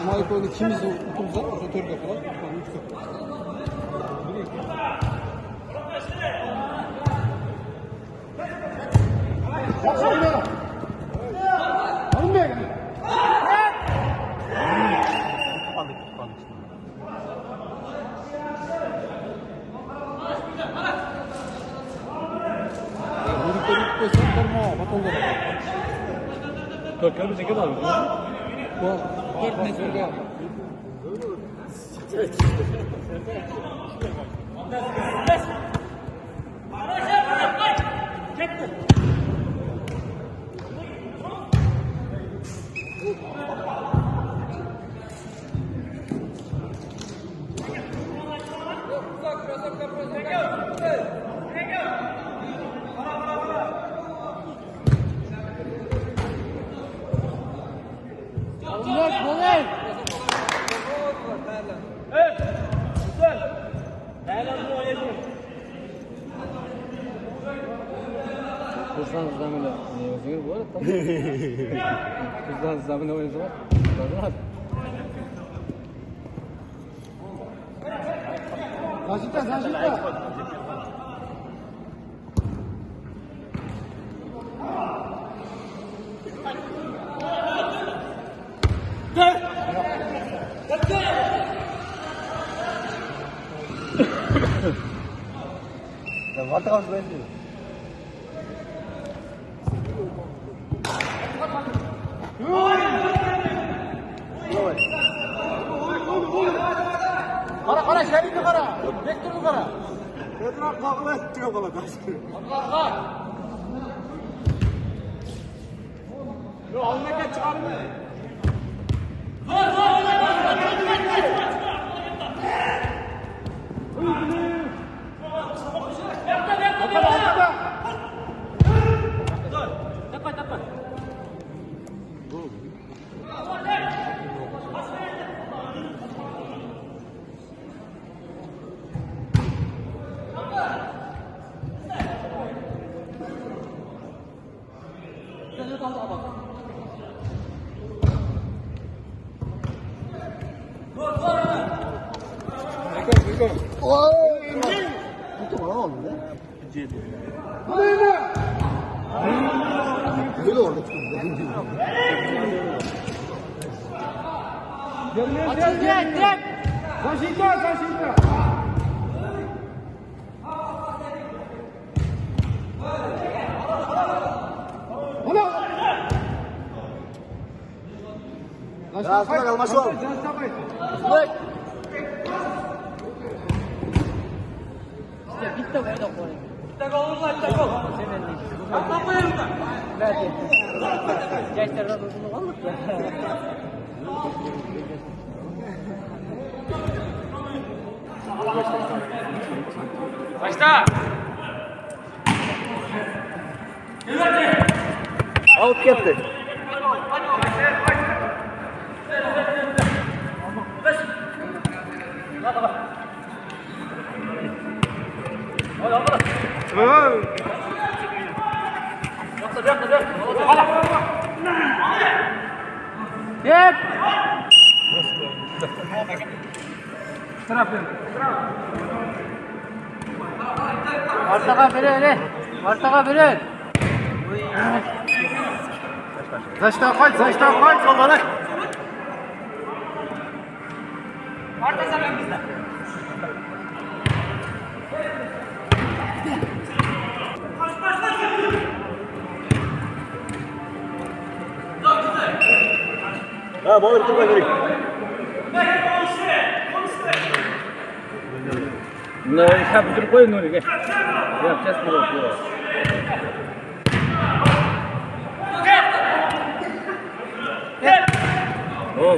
Mayko'nun ikimiz de okulda otorite falan. Dörtler bize kadar mı? Dört metre. Kızdan zamine oynuyor bu arada. Kızdan zamine oynuyor. Zaşita. Varta kalmış ben diyor. Kara şerifli kara. Vektörlü kara. Pedro kavga etti kafala taş. Yo almaya çıkarım. Böyle orada çıkıyor. Gel. Zaşita. Ya aslında kalması var. Bitti böyle koyayım. İşte gol. Atla koyalım da. Belki. Gençlerden uzun kaldık ya. Başla. Out gitti. Hep. Ortaga verin. Ortaga verin. Zaşita kaç. Olarak. Orta zaman bizde. Ha, bol tutma gerek. Ne yapıp koyun onu ge. Yapacağız bunu. Oh.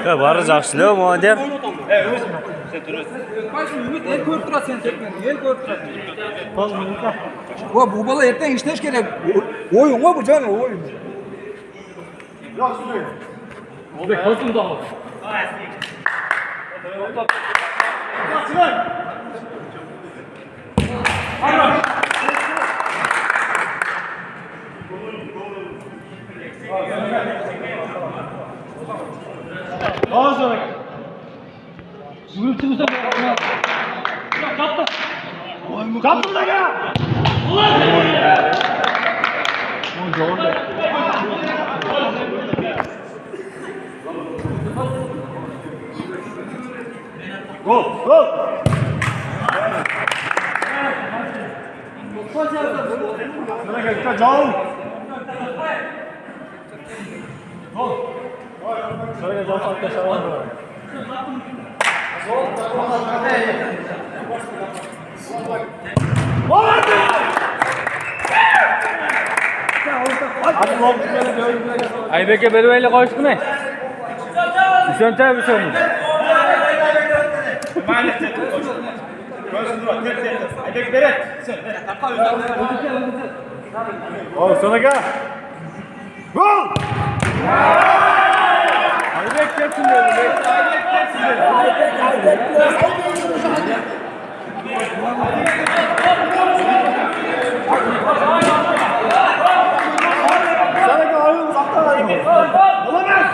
Bari жақсылау молодец. El ko'rib turasiz sen tekmeni, el ko'rib turasiz. Bu bola ertaga ishlash kerak. O'yin-ku bu joni, o'yin. Aybek'e Beru'yla koştu mu? Düşünce bir şey olmuş. Sana gel. Gol! Aybek geçsin dedi. Sana gel, ayağını uzaktan ayağını. Olamaz!